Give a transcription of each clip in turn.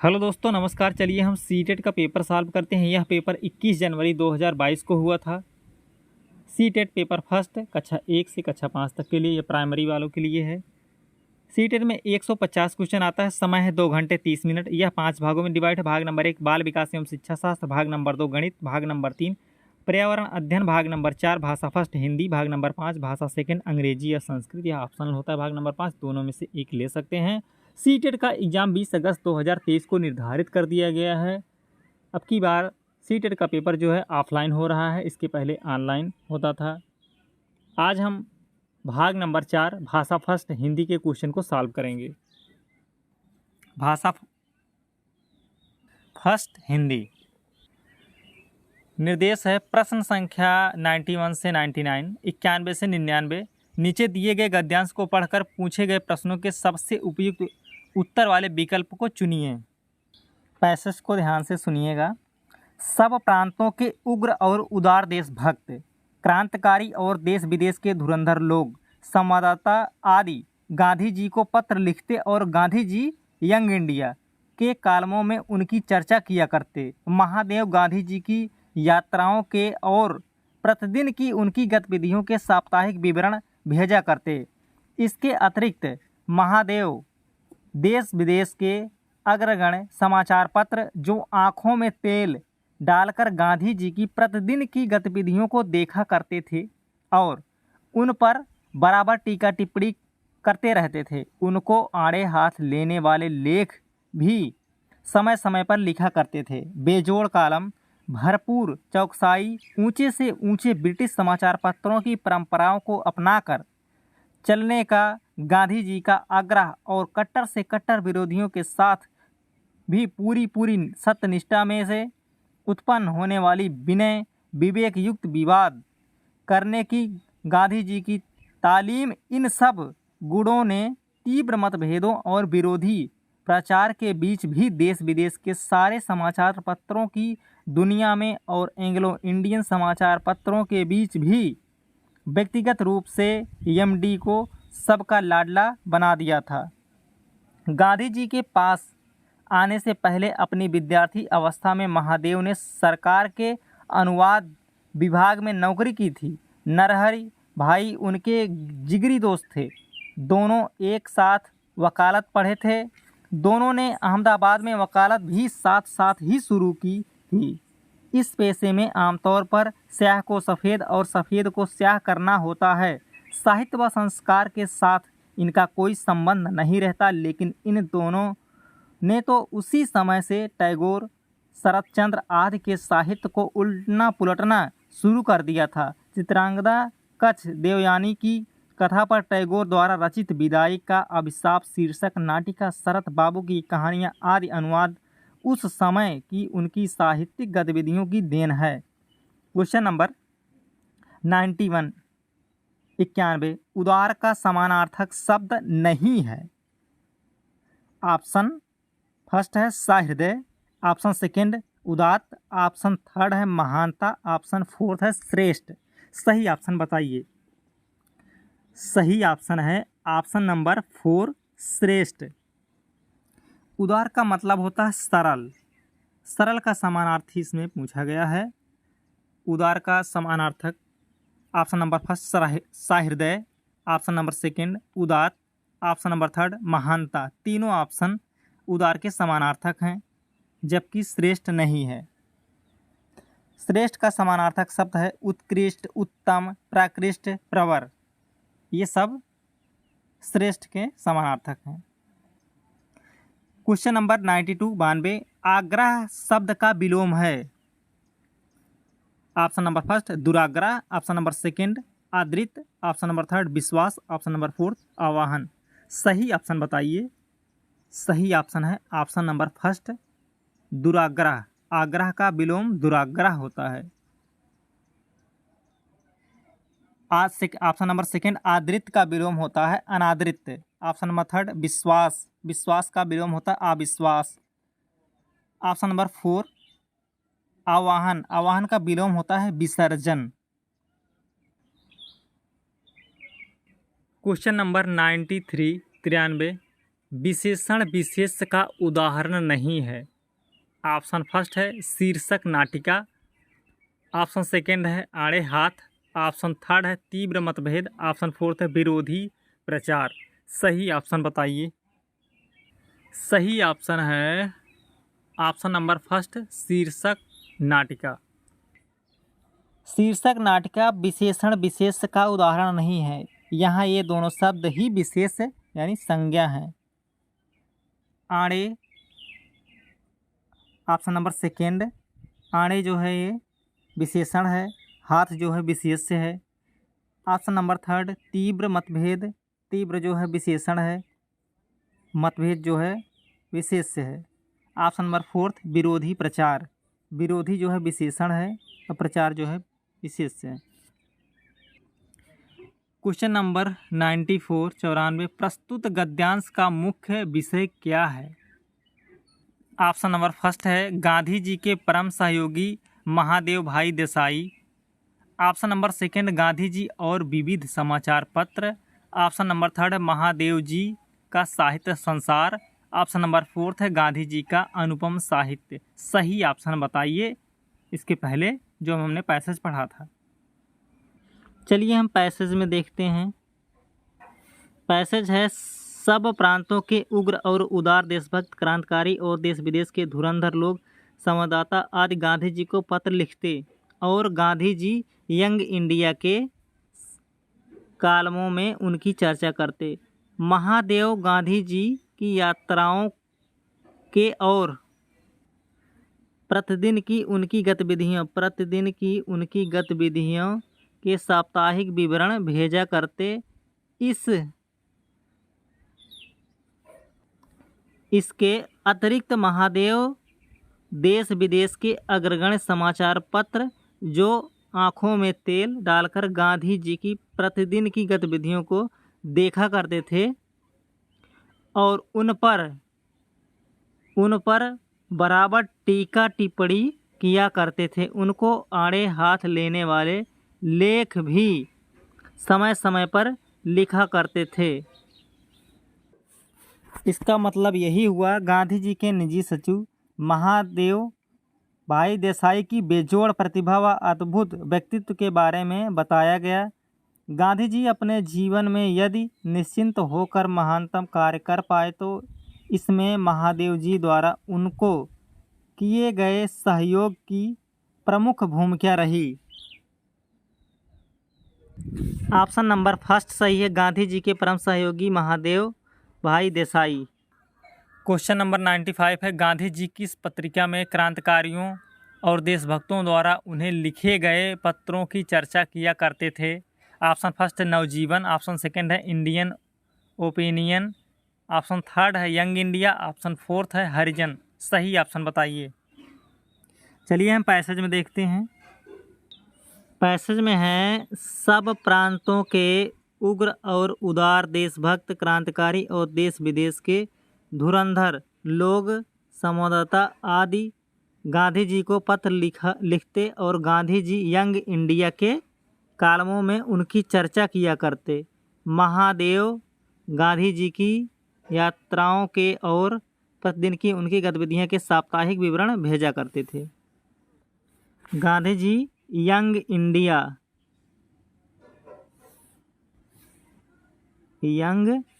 Hello दोस्तों, नमस्कार। चलिए हम सीटेट का पेपर सॉल्व करते हैं। यह पेपर 21 जनवरी 2022 को हुआ था। सीटेट पेपर फर्स्ट कक्षा 1 से कक्षा 5 तक के लिए, यह प्राइमरी वालों के लिए है। सीटेट में 150 क्वेश्चन आता है। समय है 2 घंटे 30 मिनट। यह 5 भागों में डिवाइड है। भाग नंबर 1 बाल विकास एवं शिक्षा शास्त्र, भाग नंबर 2 गणित, भाग नंबर 3 पर्यावरण अध्ययन, भाग नंबर 4 भाषा फर्स्ट हिंदी, भाग नंबर 5 भाषा सेकंड अंग्रेजी या संस्कृत। यह ऑप्शनल होता है। भाग नंबर 5 दोनों में से एक ले सकते हैं। सीटेट का एग्जाम 20 अगस्त 2023 को निर्धारित कर दिया गया है। अब की बार सीटेट का पेपर जो है ऑफलाइन हो रहा है, इसके पहले ऑनलाइन होता था। आज हम भाग नंबर 4 भाषा फर्स्ट हिंदी के क्वेश्चन को सॉल्व करेंगे। भाषा फर्स्ट हिंदी निर्देश है प्रश्न संख्या 91 से 99, 91 से 99। नीचे दिए गए गद्यांश को पढ़कर पूछे गए प्रश्नों के सबसे उपयुक्त उत्तर वाले विकल्प को चुनिए। पैसेज को ध्यान से सुनिएगा। सब प्रांतों के उग्र और उदार देशभक्त, क्रांतिकारी और देश विदेश के धुरंधर लोग, संवाददाता आदि गांधी जी को पत्र लिखते और गांधी जी यंग इंडिया के कालमों में उनकी चर्चा किया करते। महादेव गांधी जी की यात्राओं के और प्रतिदिन की उनकी गतिविधियों के साप्ताहिक विवरण भेजा करते। इसके अतिरिक्त महादेव देश विदेश के अग्रगण्य समाचार पत्र जो आँखों में तेल डालकर गांधी जी की प्रतिदिन की गतिविधियों को देखा करते थे और उन पर बराबर टीका टिप्पणी करते रहते थे, उनको आड़े हाथ लेने वाले लेख भी समय समय पर लिखा करते थे। बेजोड़ कॉलम, भरपूर चौकसाई, ऊंचे से ऊंचे ब्रिटिश समाचार पत्रों की परंपराओं को अपनाकर चलने का गांधी जी का आग्रह और कट्टर से कट्टर विरोधियों के साथ भी पूरी सत्यनिष्ठा में से उत्पन्न होने वाली विनय विवेक युक्त विवाद करने की गांधी जी की तालीम, इन सब गुणों ने तीव्र मतभेदों और विरोधी प्रचार के बीच भी देश विदेश के सारे समाचार पत्रों की दुनिया में और एंग्लो इंडियन समाचार पत्रों के बीच भी व्यक्तिगत रूप से एमडी को सबका लाडला बना दिया था। गांधी जी के पास आने से पहले अपनी विद्यार्थी अवस्था में महादेव ने सरकार के अनुवाद विभाग में नौकरी की थी। नरहरि भाई उनके जिगरी दोस्त थे। दोनों एक साथ वकालत पढ़े थे। दोनों ने अहमदाबाद में वकालत भी साथ साथ ही शुरू की थी। इस पेशे में आमतौर पर स्याह को सफ़ेद और सफ़ेद को स्याह करना होता है। साहित्य व संस्कार के साथ इनका कोई संबंध नहीं रहता, लेकिन इन दोनों ने तो उसी समय से टैगोर, शरतचंद्र आदि के साहित्य को उलटना पुलटना शुरू कर दिया था। चित्रांगदा कच्छ देवयानी की कथा पर टैगोर द्वारा रचित विदाई का अभिशाप शीर्षक नाटिका, शरत बाबू की कहानियाँ आदि अनुवाद उस समय की उनकी साहित्यिक गतिविधियों की देन है। क्वेश्चन नंबर 91, 91 उदार का समानार्थक शब्द नहीं है। ऑप्शन फर्स्ट है सहृदय, ऑप्शन सेकंड उदात्त, ऑप्शन थर्ड है महानता, ऑप्शन फोर्थ है श्रेष्ठ। सही ऑप्शन बताइए। सही ऑप्शन है ऑप्शन नंबर 4 श्रेष्ठ। उदार का मतलब होता है सरल। सरल का समानार्थी इसमें पूछा गया है। उदार का समानार्थक ऑप्शन नंबर फर्स्ट सहृदय, ऑप्शन नंबर सेकंड उदात्त, ऑप्शन नंबर थर्ड महानता। तीनों ऑप्शन उदार के समानार्थक हैं, जबकि श्रेष्ठ नहीं है। श्रेष्ठ का समानार्थक शब्द है उत्कृष्ट, उत्तम, प्राकृष्ट, प्रवर। ये सब श्रेष्ठ के समानार्थक हैं। क्वेश्चन नंबर 92, 92 आग्रह शब्द का विलोम है। ऑप्शन नंबर फर्स्ट दुराग्रह, ऑप्शन नंबर सेकंड आदृत, ऑप्शन नंबर थर्ड विश्वास, ऑप्शन नंबर फोर्थ आवाहन। सही ऑप्शन बताइए। सही ऑप्शन है ऑप्शन नंबर फर्स्ट दुराग्रह। आग्रह का विलोम दुराग्रह होता है। ऑप्शन नंबर सेकंड आदृत का विलोम होता है अनादृत। ऑप्शन नंबर थर्ड विश्वास, विश्वास का विलोम होता है अविश्वास। ऑप्शन नंबर 4 आवाहन, आवाहन का विलोम होता है विसर्जन। क्वेश्चन नंबर 93, 93 विशेषण विशेष का उदाहरण नहीं है? ऑप्शन फर्स्ट है शीर्षक नाटिका, ऑप्शन सेकंड है आड़े हाथ, ऑप्शन थर्ड है तीव्र मतभेद, ऑप्शन फोर्थ है विरोधी प्रचार। सही ऑप्शन बताइए। सही ऑप्शन है ऑप्शन नंबर फर्स्ट शीर्षक नाटिका। शीर्षक नाटिका विशेषण विशेष का उदाहरण नहीं है। यहाँ ये दोनों शब्द ही विशेष यानी संज्ञा हैं। आड़े ऑप्शन नंबर सेकेंड, आड़े जो है ये विशेषण है, हाथ जो है विशेष्य है। ऑप्शन नंबर थर्ड तीव्र मतभेद, तीव्र जो है विशेषण है, मतभेद जो है विशेष्य है। ऑप्शन नंबर फोर्थ विरोधी प्रचार, विरोधी जो है विशेषण है और प्रचार जो है विशेष्य है। क्वेश्चन नंबर 94 प्रस्तुत गद्यांश का मुख्य विषय क्या है? ऑप्शन नंबर फर्स्ट है गांधी जी के परम सहयोगी महादेव भाई Desai, option number second Gandhi ji और विविध समाचार पत्र, option number third Mahadev ji का साहित्य संसार, ऑप्शन नंबर फोर्थ है गांधी जी का अनुपम साहित्य। सही ऑप्शन बताइए इसके पहले जो हमने पैसेज पढ़ा था। चलिए हम पैसेज में देखते हैं। पैसेज है सब प्रांतों के उग्र और उदार देशभक्त क्रांतिकारी और देश विदेश के धुरंधर लोग संवाददाता आदि गांधी जी को पत्र लिखते और गांधी जी यंग इंडिया के कालमों में उनकी चर्चा करते। महादेव गांधी जी की यात्राओं के और प्रतिदिन की उनकी गतिविधियों के साप्ताहिक विवरण भेजा करते। इसके अतिरिक्त महादेव देश विदेश के अग्रगण्य समाचार पत्र जो आँखों में तेल डालकर गांधी जी की प्रतिदिन की गतिविधियों को देखा करते थे और उन पर बराबर टीका टिप्पणी किया करते थे। उनको आड़े हाथ लेने वाले लेख भी समय समय पर लिखा करते थे। इसका मतलब यही हुआ गांधी जी के निजी सचिव महादेव भाई देसाई की बेजोड़ प्रतिभा व अद्भुत व्यक्तित्व के बारे में बताया गया। गांधी जी अपने जीवन में यदि निश्चिंत होकर महानतम कार्य कर पाए तो इसमें महादेव जी द्वारा उनको किए गए सहयोग की प्रमुख भूमिका रही। ऑप्शन नंबर फर्स्ट सही है, गांधी जी के परम सहयोगी महादेव भाई देसाई। क्वेश्चन नंबर 95 है गांधी जी किस पत्रिका में क्रांतिकारियों और देशभक्तों द्वारा उन्हें लिखे गए पत्रों की चर्चा किया करते थे? ऑप्शन फर्स्ट है नवजीवन, ऑप्शन सेकंड है इंडियन ओपिनियन, ऑप्शन थर्ड है यंग इंडिया, ऑप्शन फोर्थ है हरिजन। सही ऑप्शन बताइए। चलिए हम पैसेज में देखते हैं। पैसेज में है सब प्रांतों के उग्र और उदार देशभक्त क्रांतिकारी और देश विदेश के धुरंधर लोग संवाददाता आदि गांधी जी को पत्र लिखते और गांधी जी यंग इंडिया के कालमों में उनकी चर्चा किया करते। महादेव गांधी जी की यात्राओं के और प्रतिदिन की उनकी गतिविधियों के साप्ताहिक विवरण भेजा करते थे। गांधी जी यंग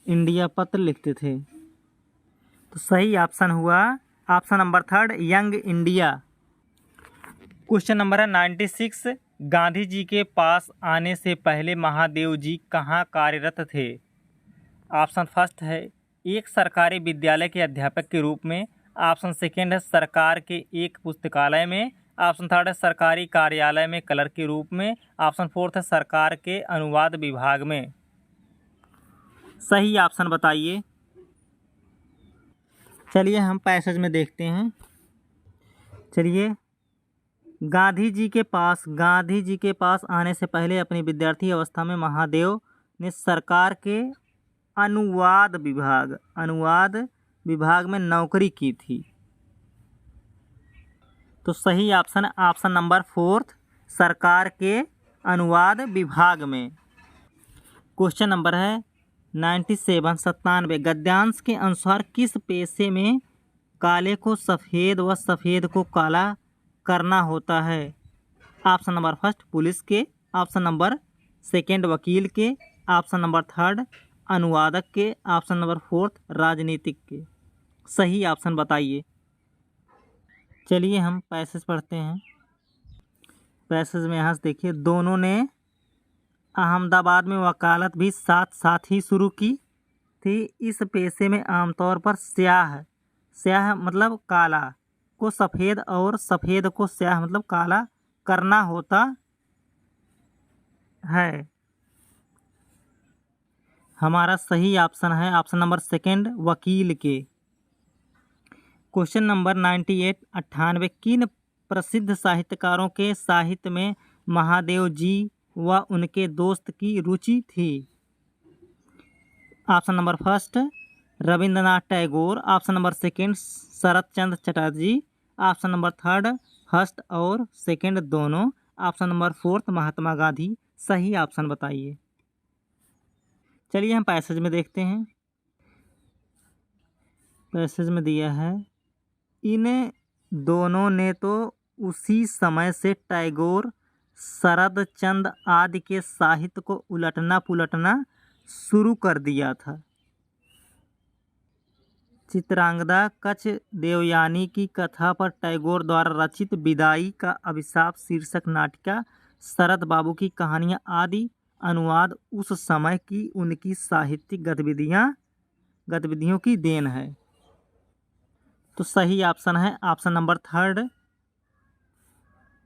इंडिया पत्र लिखते थे। तो सही ऑप्शन हुआ option number third young India. Question number है 96 गांधी जी के पास आने से पहले महादेव जी कहाँ कार्यरत थे? ऑप्शन फर्स्ट है एक सरकारी विद्यालय के अध्यापक के रूप में, ऑप्शन सेकंड है सरकार के एक पुस्तकालय में, ऑप्शन थर्ड है सरकारी कार्यालय में क्लर्क के रूप में, ऑप्शन फोर्थ है सरकार के अनुवाद विभाग में। सही ऑप्शन बताइए। चलिए हम पैसेज में देखते हैं। चलिए गांधी जी के पास आने से पहले अपनी विद्यार्थी अवस्था में महादेव ने सरकार के अनुवाद विभाग में नौकरी की थी। तो सही ऑप्शन नंबर फोर्थ सरकार के अनुवाद विभाग में। क्वेश्चन नंबर है 97 गद्यांश के अनुसार किस पेशे में काले को सफ़ेद व सफ़ेद को काला करना होता है? ऑप्शन नंबर फर्स्ट पुलिस के, ऑप्शन नंबर सेकंड वकील के, ऑप्शन नंबर थर्ड अनुवादक के, ऑप्शन नंबर फोर्थ राजनीतिक के। सही ऑप्शन बताइए। चलिए हम पैसेज पढ़ते हैं। पैसेज में यहाँ से देखिए, दोनों ने अहमदाबाद में वकालत भी साथ साथ ही शुरू की थी। इस पेशे में आमतौर पर स्याह मतलब काला को सफ़ेद और सफ़ेद को स्याह मतलब काला करना होता है। हमारा सही ऑप्शन है ऑप्शन नंबर सेकंड वकील के। क्वेश्चन नंबर 98 किन प्रसिद्ध साहित्यकारों के साहित्य में महादेव जी व उनके दोस्त की रुचि थी? Option number first Rabindranath Tagore, option number second Sharat Chandra Chatterjee, option number third first और सेकंड दोनों, option number fourth Mahatma Gandhi. सही ऑप्शन बताइए। चलिए हम पैसेज में देखते हैं। पैसेज में दिया है, इन दोनों ने तो उसी समय से टैगोर शरद चंद्र आदि के साहित्य को उलटना पुलटना शुरू कर दिया था। चित्रांगदा कच देवयानी की कथा पर टैगोर द्वारा रचित विदाई का अभिशाप शीर्षक नाटिका, शरद बाबू की कहानियाँ आदि अनुवाद उस समय की उनकी साहित्यिक गतिविधियों की देन है। तो सही ऑप्शन है ऑप्शन नंबर थर्ड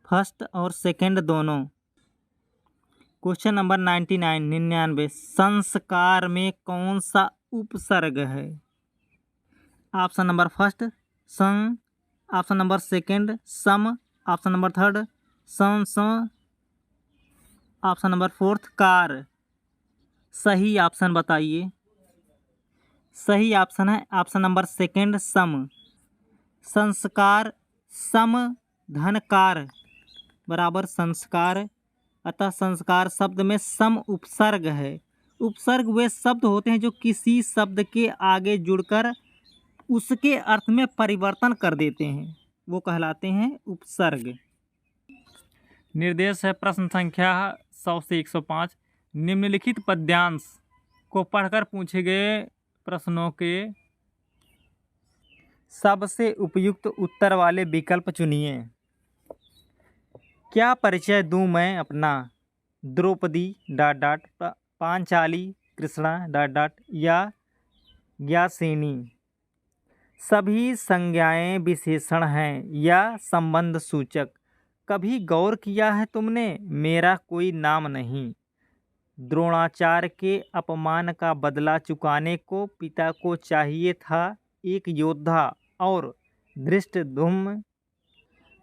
फर्स्ट और सेकंड दोनों। क्वेश्चन नंबर 99 संस्कार में कौन सा उपसर्ग है? ऑप्शन नंबर फर्स्ट सं, ऑप्शन नंबर सेकंड सम, ऑप्शन नंबर थर्ड सं, ऑप्शन नंबर फोर्थ कार। सही ऑप्शन बताइए। सही ऑप्शन है ऑप्शन नंबर सेकंड सम। संस्कार सम धनकार बराबर संस्कार, अतः संस्कार शब्द में सम उपसर्ग है। उपसर्ग वे शब्द होते हैं जो किसी शब्द के आगे जुड़कर उसके अर्थ में परिवर्तन कर देते हैं, वो कहलाते हैं उपसर्ग। निर्देश है प्रश्न संख्या 100 से 105। निम्नलिखित पद्यांश को पढ़कर पूछे गए प्रश्नों के सबसे उपयुक्त उत्तर वाले विकल्प चुनिए। क्या परिचय दूं मैं अपना, द्रौपदी ... पांचाली कृष्णा ... या ज्ञासिनी। सभी संज्ञाएं विशेषण हैं या संबंध सूचक। कभी गौर किया है तुमने, मेरा कोई नाम नहीं। द्रोणाचार्य के अपमान का बदला चुकाने को पिता को चाहिए था एक योद्धा, और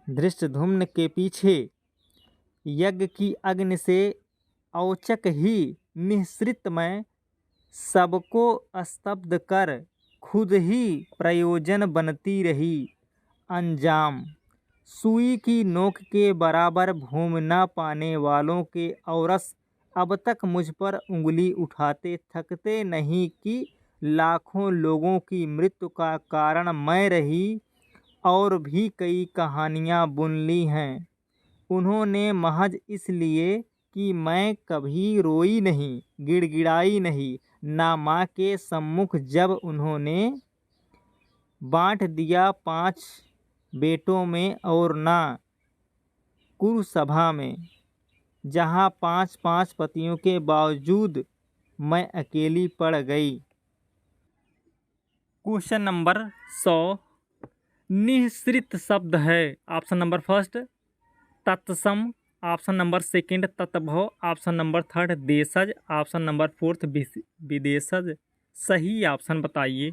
धृष्टद्युम्न के पीछे यज्ञ की अग्नि से औचक ही निःसृत मैं सबको स्तब्ध कर खुद ही प्रयोजन बनती रही। अंजाम सुई की नोक के बराबर भूम न पाने वालों के औरस अब तक मुझ पर उंगली उठाते थकते नहीं कि लाखों लोगों की मृत्यु का कारण मैं रही। और भी कई कहानियाँ बुन ली हैं उन्होंने महज इसलिए कि मैं कभी रोई नहीं, गिड़गिड़ाई नहीं, ना माँ के सम्मुख जब उन्होंने बांट दिया 5 बेटों में, और ना कुरुसभा में जहाँ 5-5 पतियों के बावजूद मैं अकेली पड़ गई। क्वेश्चन नंबर 100 निःसृत शब्द है। ऑप्शन नंबर फर्स्ट तत्सम, ऑप्शन नंबर सेकंड तत्भव, ऑप्शन नंबर थर्ड देशज, ऑप्शन नंबर फोर्थ विदेशज। सही ऑप्शन बताइए।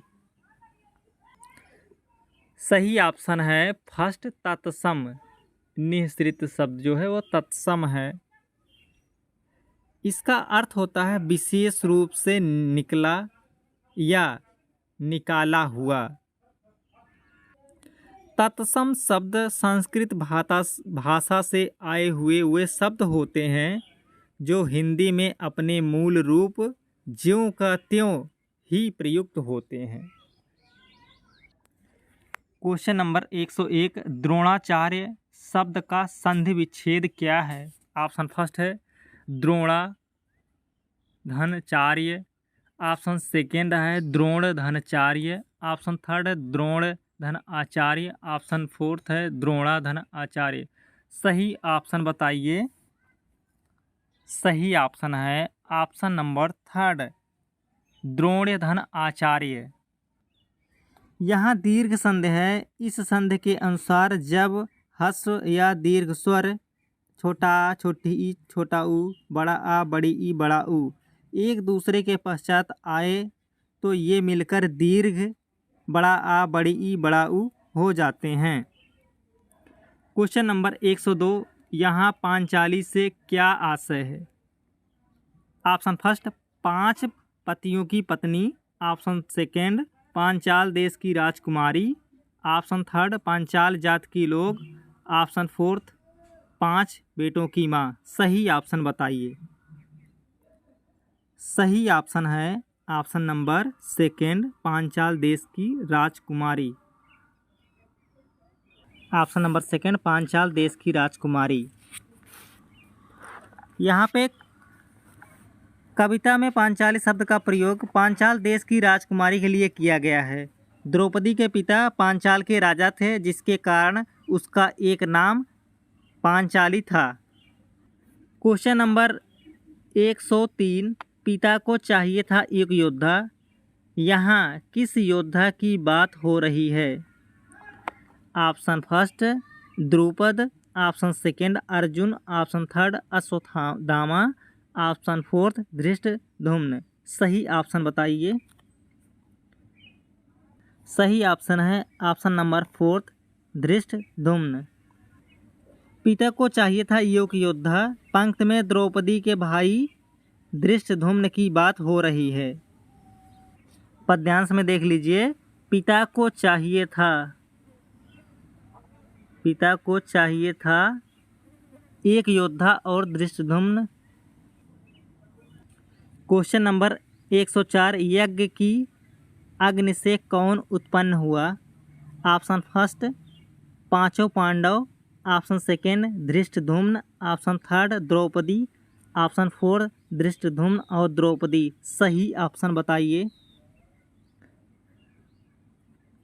सही ऑप्शन है फर्स्ट तत्सम। निःसृत शब्द जो है वो तत्सम है। इसका अर्थ होता है विशेष रूप से निकला या निकाला हुआ। तत्सम शब्द संस्कृत भाषा से आए हुए वे शब्द होते हैं जो हिंदी में अपने मूल रूप ज्यों का त्यों ही प्रयुक्त होते हैं। क्वेश्चन नंबर 101, द्रोणाचार्य शब्द का संधि विच्छेद क्या है? ऑप्शन फर्स्ट है द्रोणा धनचार्य, ऑप्शन सेकेंड है द्रोण धनचार्य, ऑप्शन थर्ड है द्रोण धन आचार्य, ऑप्शन फोर्थ है द्रोणा धन आचार्य। सही ऑप्शन बताइए। सही ऑप्शन है ऑप्शन नंबर थर्ड द्रोण धन आचार्य। यहाँ दीर्घ संधि है। इस संधि के अनुसार जब ह्रस्व या दीर्घ स्वर छोटा आ, छोटी ई, छोटा ऊ, बड़ा आ, बड़ी ई, बड़ा ऊ एक दूसरे के पश्चात आए तो ये मिलकर दीर्घ बड़ा आ, बड़ी ई, बड़ा ऊ हो जाते हैं। क्वेश्चन नंबर 102, यहाँ पांचाली से क्या आशय है? ऑप्शन फर्स्ट 5 पतियों की पत्नी, ऑप्शन सेकेंड पांचाल देश की राजकुमारी, ऑप्शन थर्ड पांचाल जात की लोग, ऑप्शन फोर्थ 5 बेटों की माँ। सही ऑप्शन बताइए। सही ऑप्शन है ऑप्शन नंबर सेकेंड पांचाल देश की राजकुमारी। ऑप्शन नंबर सेकेंड पांचाल देश की राजकुमारी। यहाँ पे कविता में पांचाली शब्द का प्रयोग पांचाल देश की राजकुमारी के लिए किया गया है। द्रौपदी के पिता पांचाल के राजा थे, जिसके कारण उसका एक नाम पांचाली था। क्वेश्चन नंबर 103, पिता को चाहिए था एक योद्धा। यहाँ किस योद्धा की बात हो रही है? Option first Drupad, option second Arjun, option third Ashwatthama, option fourth Dhrishtadyumna. सही ऑप्शन बताइए। सही ऑप्शन है ऑप्शन नंबर फोर्थ धृष्टद्युम्न। पिता को चाहिए था एक योद्धा पंक्ति में द्रौपदी के भाई धृष्टद्युम्न की बात हो रही है। पद्यांश में देख लीजिए, पिता को चाहिए था, पिता को चाहिए था एक योद्धा और धृष्टद्युम्न। क्वेश्चन नंबर 104, यज्ञ की अग्नि से कौन उत्पन्न हुआ? Option first 5 Pandav, option second Dhrishtadyumna, option third Draupadi, option fourth Dhrishtadyumna और द्रौपदी। सही ऑप्शन बताइए।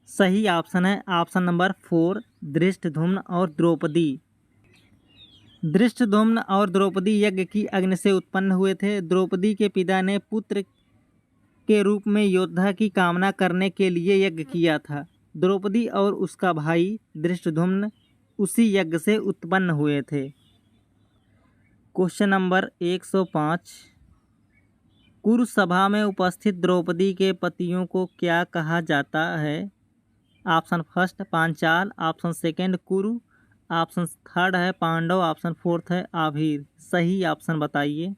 सही ऑप्शन है ऑप्शन नंबर 4 धृष्टद्युम्न और द्रौपदी। धृष्टद्युम्न और द्रौपदी यज्ञ की अग्नि से उत्पन्न हुए थे। द्रौपदी के पिता ने पुत्र के रूप में योद्धा की कामना करने के लिए यज्ञ किया था। द्रौपदी और उसका भाई धृष्टद्युम्न उसी यज्ञ से उत्पन्न हुए थे। क्वेश्चन नंबर 105, कुरुसभा में उपस्थित द्रौपदी के पतियों को क्या कहा जाता है? Option first Panchal, option second कुरु, ऑप्शन थर्ड है पांडव, ऑप्शन फोर्थ है आभीर। सही ऑप्शन बताइए।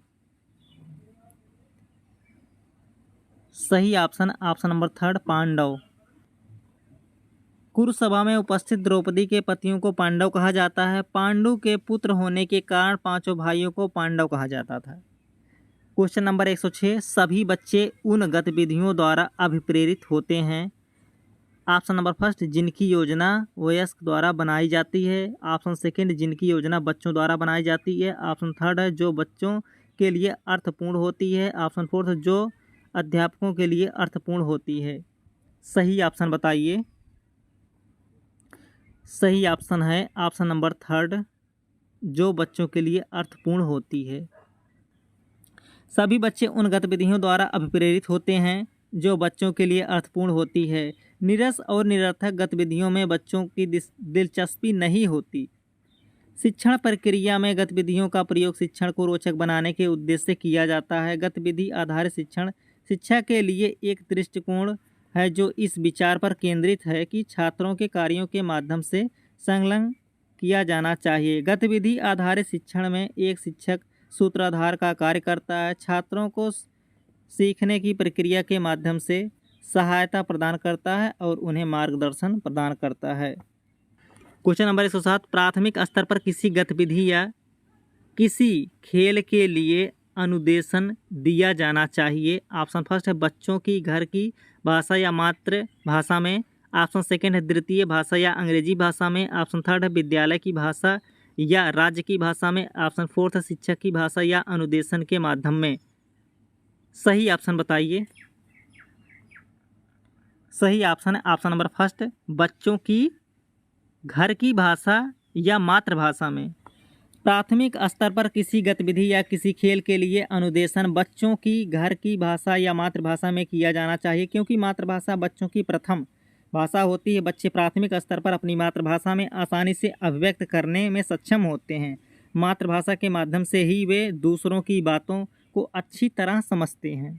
सही option option number third Pandav. कुरुसभा में उपस्थित द्रौपदी के पतियों को पांडव कहा जाता है। पांडु के पुत्र होने के कारण पांचों भाइयों को पांडव कहा जाता था। क्वेश्चन नंबर 106, सभी बच्चे उन गतिविधियों द्वारा अभिप्रेरित होते हैं। ऑप्शन नंबर फर्स्ट जिनकी योजना वयस्क द्वारा बनाई जाती है, ऑप्शन सेकंड जिनकी योजना बच्चों द्वारा बनाई जाती है, ऑप्शन थर्ड है जो बच्चों के लिए अर्थपूर्ण होती है, ऑप्शन फोर्थ जो अध्यापकों के लिए अर्थपूर्ण होती है। सही ऑप्शन बताइए। सही ऑप्शन है ऑप्शन नंबर थर्ड जो बच्चों के लिए अर्थपूर्ण होती है। सभी बच्चे उन गतिविधियों द्वारा अभिप्रेरित होते हैं जो बच्चों के लिए अर्थपूर्ण होती है। नीरस और निरर्थक गतिविधियों में बच्चों की दिलचस्पी नहीं होती। शिक्षण प्रक्रिया में गतिविधियों का प्रयोग शिक्षण को रोचक बनाने के उद्देश्य से किया जाता है। गतिविधि आधारित शिक्षण शिक्षा के लिए एक दृष्टिकोण है जो इस विचार पर केंद्रित है कि छात्रों के कार्यों के माध्यम से संलग्न किया जाना चाहिए। गतिविधि आधारित शिक्षण में एक शिक्षक सूत्रधार का कार्य करता है, छात्रों को सीखने की प्रक्रिया के माध्यम से सहायता प्रदान करता है और उन्हें मार्गदर्शन प्रदान करता है। क्वेश्चन नंबर 107, प्राथमिक स्तर पर किसी गतिविधि या किसी खेल के लिए अनुदेशन दिया जाना चाहिए? ऑप्शन फर्स्ट है बच्चों की घर की भाषा या मातृभाषा में। ऑप्शन सेकंड है द्वितीय भाषा या अंग्रेजी भाषा में। ऑप्शन थर्ड है विद्यालय की भाषा या राज्य की भाषा में। ऑप्शन फोर्थ है शिक्षक की भाषा या अनुदेशन के माध्यम में। सही ऑप्शन बताइए। सही ऑप्शन है ऑप्शन नंबर फर्स्ट, बच्चों की घर की भाषा या मातृभाषा में। प्राथमिक स्तर पर किसी गतिविधि या किसी खेल के लिए अनुदेशन बच्चों की घर की भाषा या मातृभाषा में किया जाना चाहिए, क्योंकि मातृभाषा बच्चों की प्रथम भाषा होती है। बच्चे प्राथमिक स्तर पर अपनी मातृभाषा में आसानी से अभिव्यक्त करने में सक्षम होते हैं। मातृभाषा के माध्यम से ही वे दूसरों की बातों को अच्छी तरह समझते हैं।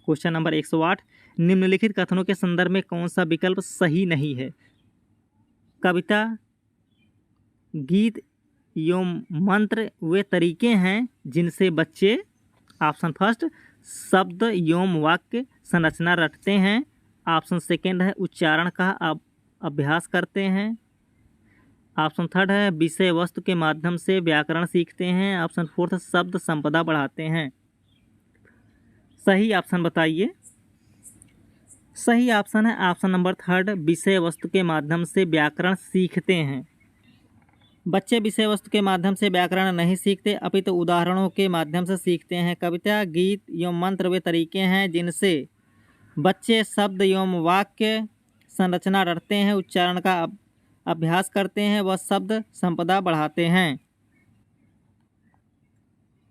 क्वेश्चन नंबर 108, निम्नलिखित कथनों के संदर्भ में कौन सा विकल्प सही नहीं है? कविता, गीत एवं मंत्र वे तरीके हैं जिनसे बच्चे ऑप्शन फर्स्ट शब्द एवं वाक्य संरचना रटते हैं। ऑप्शन सेकंड है उच्चारण का अभ्यास करते हैं। ऑप्शन थर्ड है विषय वस्तु के माध्यम से व्याकरण सीखते हैं। ऑप्शन फोर्थ शब्द संपदा बढ़ाते हैं। सही ऑप्शन बताइए। सही ऑप्शन है ऑप्शन नंबर थर्ड, विषय वस्तु के माध्यम से व्याकरण सीखते हैं। बच्चे विषय वस्तु के माध्यम से व्याकरण नहीं सीखते, अपितु उदाहरणों के माध्यम से सीखते हैं। कविता, गीत एवं मंत्र वे तरीके हैं जिनसे बच्चे शब्द एवं वाक्य संरचना रटते हैं, उच्चारण का अभ्यास करते हैं व शब्द संपदा बढ़ाते हैं।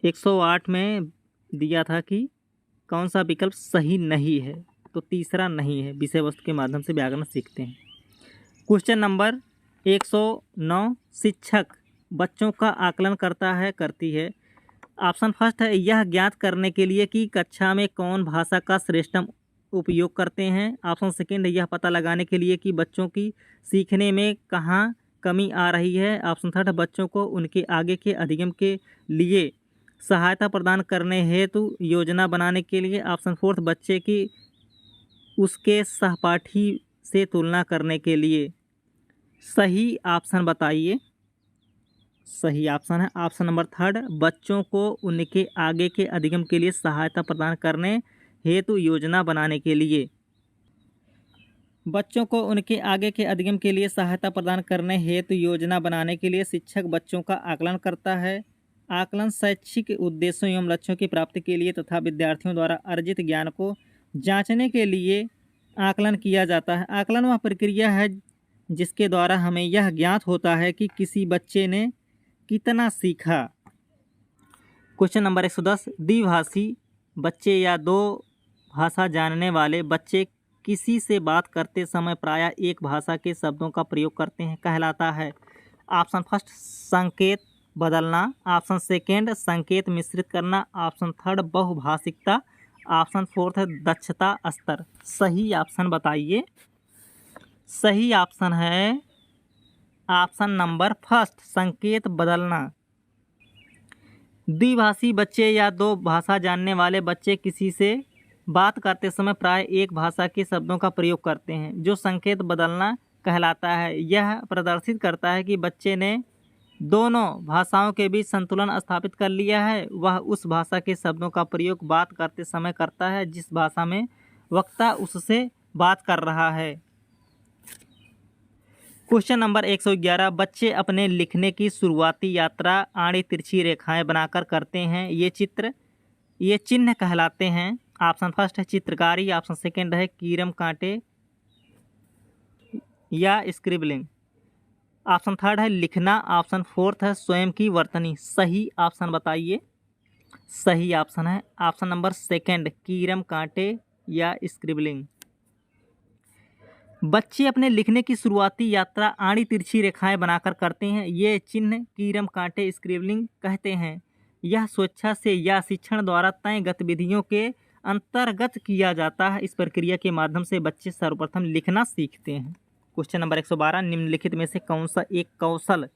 108 में दिया था कि कौन सा विकल्प सही नहीं है, तो तीसरा नहीं है, विषय वस्तु के माध्यम से व्याकरण सीखते हैं। क्वेश्चन नंबर 109, शिक्षक बच्चों का आकलन करता है करती है। ऑप्शन फर्स्ट है यह ज्ञात करने के लिए कि कक्षा में कौन भाषा का श्रेष्ठतम उपयोग करते हैं। ऑप्शन सेकंड है यह पता लगाने के लिए कि बच्चों की सीखने में कहाँ कमी आ रही है। ऑप्शन थर्ड है बच्चों को उनके आगे के अधिगम के लिए सहायता प्रदान करने हेतु योजना बनाने के लिए। ऑप्शन फोर्थ बच्चे की उसके सहपाठी से तुलना करने के लिए। सही ऑप्शन बताइए। सही ऑप्शन है ऑप्शन नंबर थर्ड, बच्चों को उनके आगे के अधिगम के लिए सहायता प्रदान करने हेतु योजना बनाने के लिए। बच्चों को उनके आगे के अधिगम के लिए सहायता प्रदान करने हेतु योजना बनाने के लिए शिक्षक बच्चों का आकलन करता है। आकलन शैक्षिक उद्देश्यों एवं लक्ष्यों की प्राप्ति के लिए तथा विद्यार्थियों द्वारा अर्जित ज्ञान को जांचने के लिए आकलन किया जाता है। आकलन वह प्रक्रिया है जिसके द्वारा हमें यह ज्ञात होता है कि किसी बच्चे ने कितना सीखा। क्वेश्चन नंबर 110, द्विभाषी बच्चे या दो भाषा जानने वाले बच्चे किसी से बात करते समय प्रायः एक भाषा के शब्दों का प्रयोग करते हैं कहलाता है। ऑप्शन फर्स्ट संकेत बदलना। ऑप्शन सेकेंड संकेत मिश्रित करना। ऑप्शन थर्ड बहुभाषिकता। ऑप्शन फोर्थ है दक्षता स्तर। सही ऑप्शन बताइए। सही ऑप्शन है ऑप्शन नंबर फर्स्ट संकेत बदलना। द्विभाषी बच्चे या दो भाषा जानने वाले बच्चे किसी से बात करते समय प्राय एक भाषा के शब्दों का प्रयोग करते हैं जो संकेत बदलना कहलाता है। यह प्रदर्शित करता है कि बच्चे ने दोनों भाषाओं के बीच संतुलन स्थापित कर लिया है। वह उस भाषा के शब्दों का प्रयोग बात करते समय करता है जिस भाषा में वक्ता उससे बात कर रहा है। क्वेश्चन नंबर 111, बच्चे अपने लिखने की शुरुआती यात्रा आड़ी तिरछी रेखाएं बनाकर करते हैं। ये चिन्ह कहलाते हैं। ऑप्शन फर्स्ट है चित्रकारी। ऑप्शन सेकंड है कीरम कांटे या स्क्रिबलिंग। ऑप्शन थर्ड है लिखना। ऑप्शन फोर्थ है स्वयं की वर्तनी। सही ऑप्शन बताइए। सही ऑप्शन है ऑप्शन नंबर सेकंड कीरम कांटे या स्क्रिबलिंग। बच्चे अपने लिखने की शुरुआती यात्रा आड़ी तिरछी रेखाएं बनाकर करते हैं। ये चिन्ह कीरम कांटे स्क्रिबलिंग कहते हैं। यह स्वेच्छा से या शिक्षण द्वारा तय गतिविधियों के अंतर्गत किया जाता है। इस प्रक्रिया के माध्यम से बच्चे सर्वप्रथम लिखना सीखते हैं। क्वेश्चन नंबर 112, निम्नलिखित में से कौन सा एक कौशल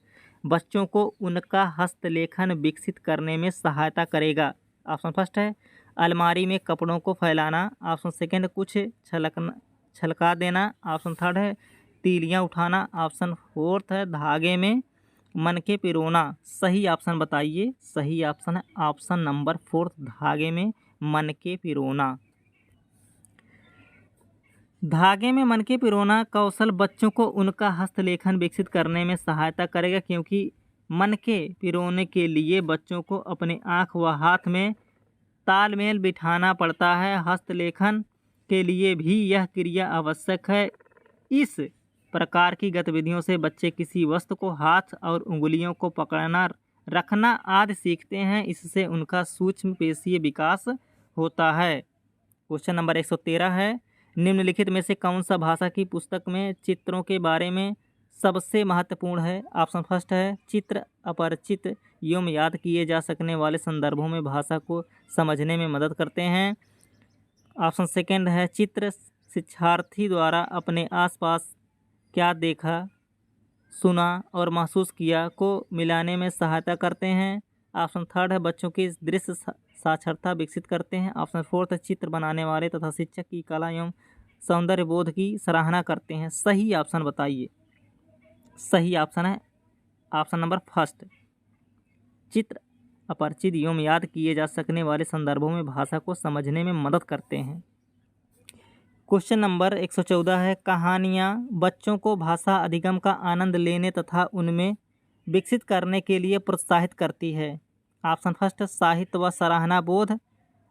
बच्चों को उनका हस्तलेखन विकसित करने में सहायता करेगा? ऑप्शन फर्स्ट है अलमारी में कपड़ों को फैलाना। ऑप्शन सेकंड कुछ छलका देना। ऑप्शन थर्ड है तीलियां उठाना। ऑप्शन फोर्थ है धागे में मन के पिरोना। सही ऑप्शन बताइए। सही ऑप्शन है ऑप्शन नंबर 4, धागे में मन के पिरोना। धागे में मन के पिरोना कौशल बच्चों को उनका हस्तलेखन विकसित करने में सहायता करेगा, क्योंकि मन के पिरोने के लिए बच्चों को अपने आँख व हाथ में तालमेल बिठाना पड़ता है। हस्तलेखन के लिए भी यह क्रिया आवश्यक है। इस प्रकार की गतिविधियों से बच्चे किसी वस्तु को हाथ और उंगलियों को पकड़ना, रखना आदि सीखते हैं। इससे उनका सूक्ष्म पेशीय विकास होता है। क्वेश्चन नंबर 113 है, निम्नलिखित में से कौन सा भाषा की पुस्तक में चित्रों के बारे में सबसे महत्वपूर्ण है? ऑप्शन फर्स्ट है, चित्र अपरिचित एवं याद किए जा सकने वाले संदर्भों में भाषा को समझने में मदद करते हैं। ऑप्शन सेकंड है, चित्र शिक्षार्थी द्वारा अपने आसपास क्या देखा, सुना और महसूस किया को मिलाने में सहायता करते हैं। ऑप्शन थर्ड है, बच्चों की दृश्य साक्षरता विकसित करते हैं। ऑप्शन फोर्थ है, चित्र बनाने वाले तथा शिक्षक की कला एवं सौंदर्य बोध की सराहना करते हैं। सही ऑप्शन बताइए। सही ऑप्शन है ऑप्शन नंबर फर्स्ट, चित्र अपरिचित एवं याद किए जा सकने वाले संदर्भों में भाषा को समझने में मदद करते हैं। क्वेश्चन नंबर 114 है, कहानियाँ बच्चों को भाषा अधिगम का आनंद लेने तथा उनमें विकसित करने के लिए प्रोत्साहित करती है। ऑप्शन फर्स्ट, साहित्य व सराहना बोध।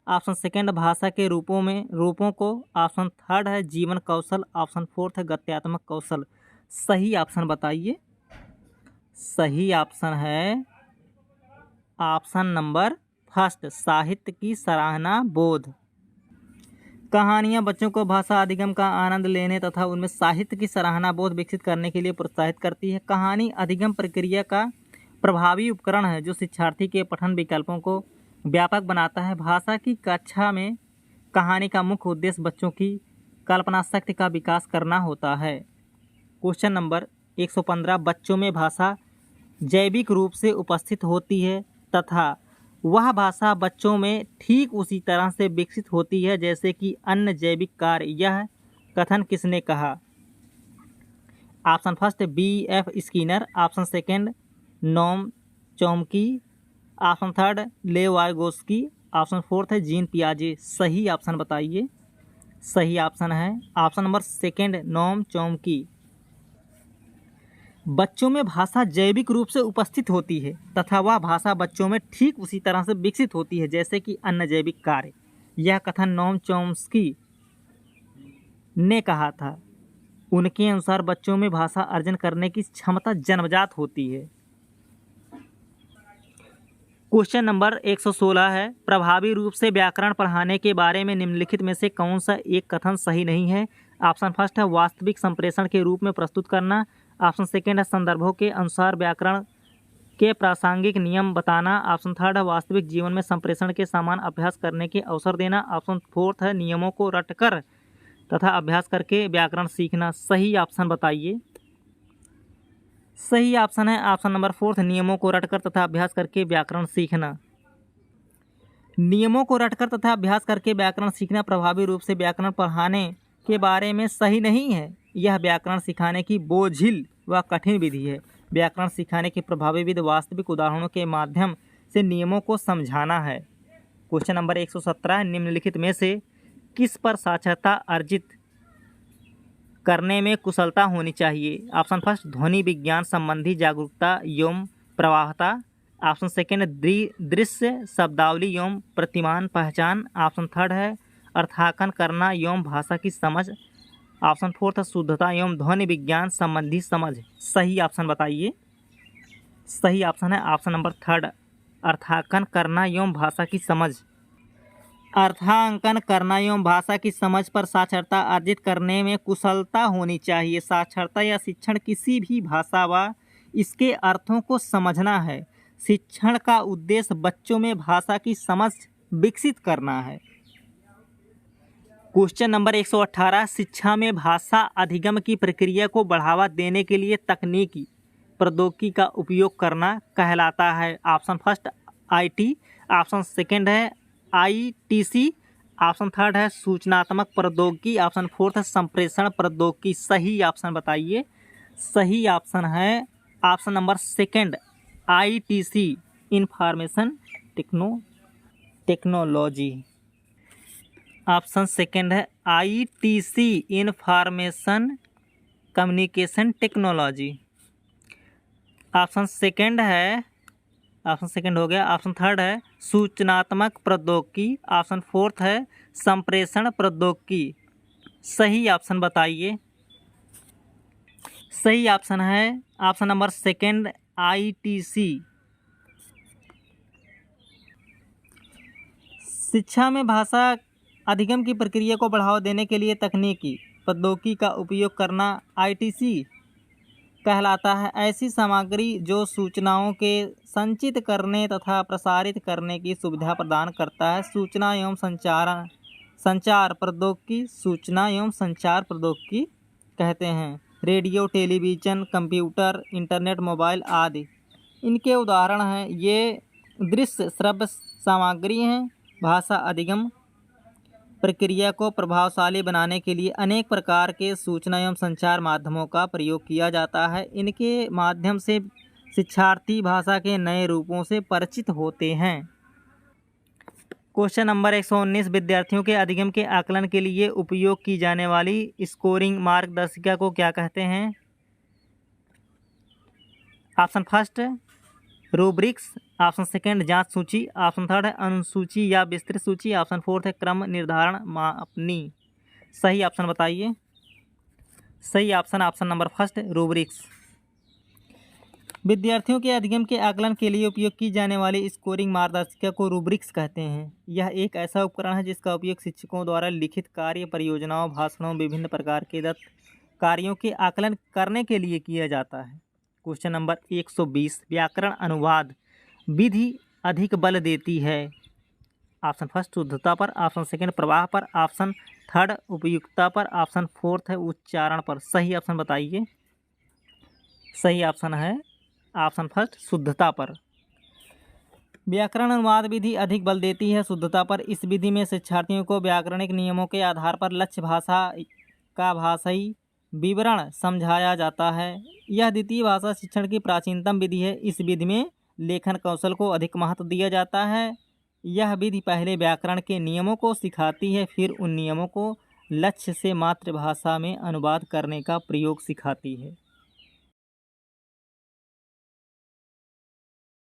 ऑप्शन सेकंड, भाषा के रूपों को। ऑप्शन थर्ड है, जीवन कौशल। ऑप्शन फोर्थ है, गत्यात्मक कौशल। सही ऑप्शन बताइए। सही ऑप्शन है ऑप्शन नंबर फर्स्ट, साहित्य की सराहना बोध। कहानियाँ बच्चों को भाषा अधिगम का आनंद लेने तथा उनमें साहित्य की सराहना बोध विकसित करने के लिए प्रोत्साहित करती है। कहानी अधिगम प्रक्रिया का प्रभावी उपकरण है जो शिक्षार्थी के पठन विकल्पों को व्यापक बनाता है। भाषा की कक्षा में कहानी का मुख्य उद्देश्य बच्चों की कल्पना शक्ति का विकास करना होता है। क्वेश्चन नंबर 115, बच्चों में भाषा जैविक रूप से उपस्थित होती है तथा वह भाषा बच्चों में ठीक उसी तरह से विकसित होती है जैसे कि अन्य जैविक कार्य। यह कथन किसने कहा? Option first, B.F. Skinner. Option second, Noam Chomsky. Option third, Lev Vygotsky. Option fourth है, जीन पियाजे। सही ऑप्शन बताइए। सही ऑप्शन है option number second, Noam Chomsky. बच्चों में भाषा जैविक रूप से उपस्थित होती है तथा वह भाषा बच्चों में ठीक उसी तरह से विकसित होती है जैसे कि अन्य जैविक कार्य। यह कथन नोम चॉम्स्की ने कहा था। उनके अनुसार बच्चों में भाषा अर्जन करने की क्षमता जन्मजात होती है। क्वेश्चन नंबर 116 है, प्रभावी रूप से व्याकरण पढ़ाने के बारे में निम्नलिखित में से कौन सा एक कथन सही नहीं है? ऑप्शन फर्स्ट है, वास्तविक संप्रेषण के रूप में प्रस्तुत करना। ऑप्शन सेकंड है, संदर्भों के अनुसार व्याकरण के प्रासंगिक नियम बताना। ऑप्शन थर्ड है, वास्तविक जीवन में संप्रेषण के समान अभ्यास करने के अवसर देना। ऑप्शन फोर्थ है, नियमों को रटकर तथा अभ्यास करके व्याकरण सीखना। सही ऑप्शन बताइए। सही ऑप्शन है ऑप्शन नंबर फोर्थ, नियमों को रटकर तथा अभ्यास करके व्याकरण सीखना। नियमों को रटकर तथा अभ्यास करके व्याकरण सीखना प्रभावी रूप से व्याकरण पढ़ाने के बारे में सही नहीं है। यह व्याकरण सिखाने की बोझिल व कठिन विधि है। व्याकरण सिखाने की प्रभावी विधि वास्तविक उदाहरणों के माध्यम से नियमों को समझाना है। क्वेश्चन नंबर 117, निम्नलिखित में से किस पर साक्षरता अर्जित करने में कुशलता होनी चाहिए? ऑप्शन फर्स्ट, ध्वनि विज्ञान संबंधी जागरूकता एवं प्रवाहता। ऑप्शन सेकंड, दृश्य शब्दावली एवं प्रतिमान पहचान। ऑप्शन थर्ड है, अर्थांकन करना एवं भाषा की समझ। ऑप्शन फोर्थ, शुद्धता एवं ध्वनि विज्ञान संबंधी समझ। सही ऑप्शन बताइए। सही ऑप्शन है ऑप्शन नंबर थर्ड, अर्थांकन करना एवं भाषा की समझ। अर्थांकन करना एवं भाषा की समझ पर साक्षरता अर्जित करने में कुशलता होनी चाहिए। साक्षरता या शिक्षण किसी भी भाषा व इसके अर्थों को समझना है। शिक्षण का उद्देश्य बच्चों में भाषा की समझ विकसित करना है। क्वेश्चन नंबर 118, शिक्षा में भाषा अधिगम की प्रक्रिया को बढ़ावा देने के लिए तकनीकी प्रौद्योगिकी का उपयोग करना कहलाता है। Option first, IT। Option second है, ITC। ऑप्शन थर्ड है, सूचनात्मक प्रौद्योगिकी। ऑप्शन फोर्थ है, संप्रेषण प्रौद्योगिकी। सही ऑप्शन बताइए। सही ऑप्शन है option number second ITC information technology. Option second है ITC information communication technology. Option second हो गया। ऑप्शन थर्ड है सूचनात्मक प्रौद्योगिकी। ऑप्शन फोर्थ है संप्रेषण प्रौद्योगिकी। सही ऑप्शन बताइए। सही ऑप्शन है ऑप्शन नंबर सेकंड ITC। शिक्षा में भाषा अधिगम की प्रक्रिया को बढ़ावा देने के लिए तकनीकी प्रौद्योगिकी का उपयोग करना ITC कहलाता है। ऐसी सामग्री जो सूचनाओं के संचित करने तथा प्रसारित करने की सुविधा प्रदान करता है। सूचना एवं संचार प्रौद्योगिकी सूचना एवं संचार प्रौद्योगिकी कहते हैं। Radio, television, computer, internet, mobile आदि इनके उदाहरण हैं। ये दृश्य श्रव्य सामग्री हैं। भाषा अधिगम प्रक्रिया को प्रभावशाली बनाने के लिए अनेक प्रकार के सूचना एवं संचार माध्यमों का प्रयोग किया जाता है। इनके माध्यम से शिक्षार्थी भाषा के नए रूपों से परिचित होते हैं। क्वेश्चन नंबर 119 विद्यार्थियों के अधिगम के आकलन के लिए उपयोग की जाने वाली स्कोरिंग मार्गदर्शिका को क्या कहते हैं? Option first rubrics. Option second जांच सूची। ऑप्शन थर्ड है अनुसूची या विस्तृत सूची। ऑप्शन फोर्थ है क्रम निर्धारण मापनी। सही ऑप्शन बताइए। सही ऑप्शन नंबर फर्स्ट रूब्रिक्स। विद्यार्थियों के अधिगम के आकलन के लिए उपयोग की जाने वाली स्कोरिंग मार्गदर्शिका को रूब्रिक्स कहते हैं। यह एक ऐसा उपकरण है जिसका उपयोग शिक्षकों द्वारा लिखित कार्य, परियोजनाओं, भाषणों, विभिन्न प्रकार के दत्त कार्यों के आकलन करने के लिए किया जाता है। क्वेश्चन नंबर 120 व्याकरण अनुवाद विधि अधिक बल देती है। ऑप्शन फर्स्ट शुद्धता पर। ऑप्शन सेकंड प्रवाह पर। ऑप्शन थर्ड उपयुक्तता पर। ऑप्शन फोर्थ है उच्चारण पर। सही ऑप्शन बताइए। सही ऑप्शन है ऑप्शन फर्स्ट शुद्धता पर। व्याकरण अनुवाद विधि अधिक बल देती है शुद्धता पर। इस विधि में शिक्षार्थियों को व्याकरणिक नियमों के आधार पर लक्ष्य भाषा का भाषाई विवरण समझाया जाता है। यह द्वितीय भाषा शिक्षण की प्राचीनतम विधि है। इस विधि में लेखन कौशल को अधिक महत्व दिया जाता है। यह विधि पहले व्याकरण के नियमों को सिखाती है, फिर उन नियमों को लक्ष्य से मातृभाषा में अनुवाद करने का प्रयोग सिखाती है।